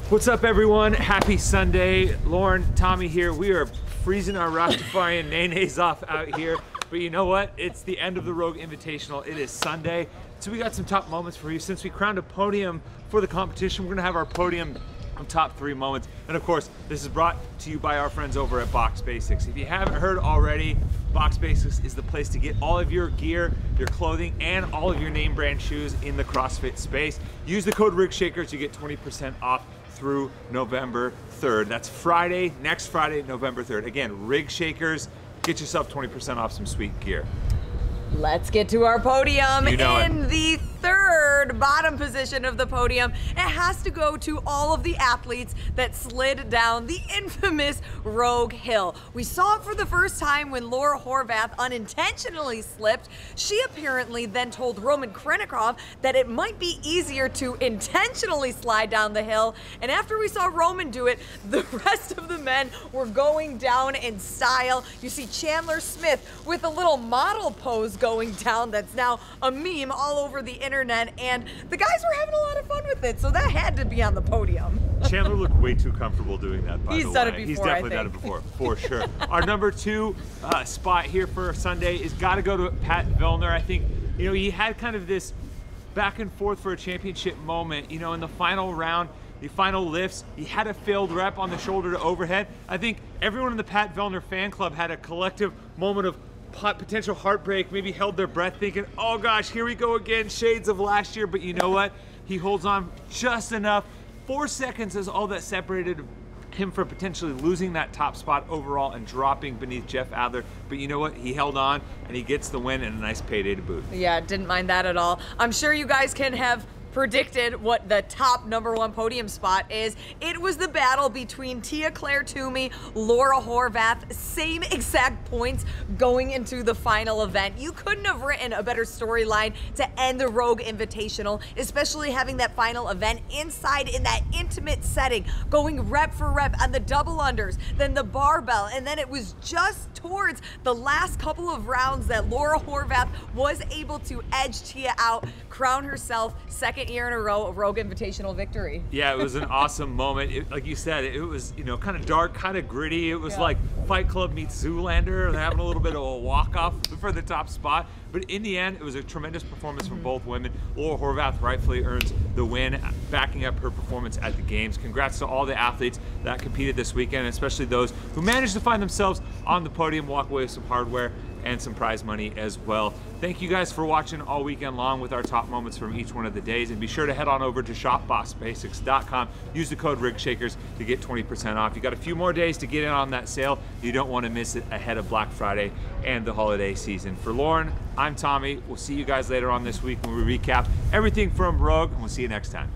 What's up, everyone? Happy Sunday. Lauren, Tommy here. We are freezing our Rastafarian nays off out here. But you know what? It's the end of the Rogue Invitational. It is Sunday. So we got some top moments for you. Since we crowned a podium for the competition, we're gonna have our podium top 3 moments. And of course, this is brought to you by our friends over at Box Basics. If you haven't heard already, Box Basics is the place to get all of your gear, your clothing, and all of your name brand shoes in the CrossFit space. Use the code RIGSHAKERS to get 20% off through November 3rd. That's Friday, next Friday, November 3rd. Again, RIGSHAKERS, get yourself 20% off some sweet gear. Let's get to our podium. You know in the third bottom position of the podium, it has to go to all of the athletes that slid down the infamous Rogue Hill. We saw it for the first time when Laura Horvath unintentionally slipped. She apparently then told Roman Krennikov that it might be easier to intentionally slide down the hill. And after we saw Roman do it, the rest of the men were going down in style. You see Chandler Smith with a little model pose going down that's now a meme all over the internet, and the guys were having a lot of fun with it, so that had to be on the podium. Chandler looked way too comfortable doing that, by the way. He's done it before, He's definitely done it before, for sure. Our number 2 spot here for Sunday is got to go to Pat Vellner. I think, you know, he had kind of this back and forth for a championship moment, you know, in the final round, the final lifts, he had a failed rep on the shoulder to overhead. I think everyone in the Pat Vellner fan club had a collective moment of potential heartbreak, maybe held their breath thinking, oh gosh, here we go again, shades of last year. But you know what? He holds on just enough. 4 seconds is all that separated him from potentially losing that top spot overall and dropping beneath Jeff Adler. But you know what? He held on and he gets the win and a nice payday to boot. Yeah, didn't mind that at all. I'm sure you guys can have predicted what the top number 1 podium spot is. It was the battle between Tia-Clair Toomey, Laura Horvath, same exact points going into the final event. You couldn't have written a better storyline to end the Rogue Invitational, especially having that final event inside in that intimate setting, going rep for rep on the double unders, then the barbell, and then it was just towards the last couple of rounds that Laura Horvath was able to edge Tia out, crown herself second year in a row of Rogue Invitational victory. Yeah, it was an awesome moment. Like you said, it was, you know, kind of dark, kind of gritty. It was like Fight Club meets Zoolander. They're having a little bit of a walk-off for the top spot. But in the end, it was a tremendous performance from both women. Laura Horvath rightfully earns the win, backing up her performance at the games. Congrats to all the athletes that competed this weekend, especially those who managed to find themselves on the podium, walk away with some hardware and some prize money as well. Thank you guys for watching all weekend long with our top moments from each one of the days, and be sure to head on over to shopboxbasics.com. Use the code RIGSHAKERS to get 20% off. You got a few more days to get in on that sale. You don't want to miss it ahead of Black Friday and the holiday season. For Lauren, I'm Tommy. We'll see you guys later on this week when we recap everything from Rogue, and we'll see you next time.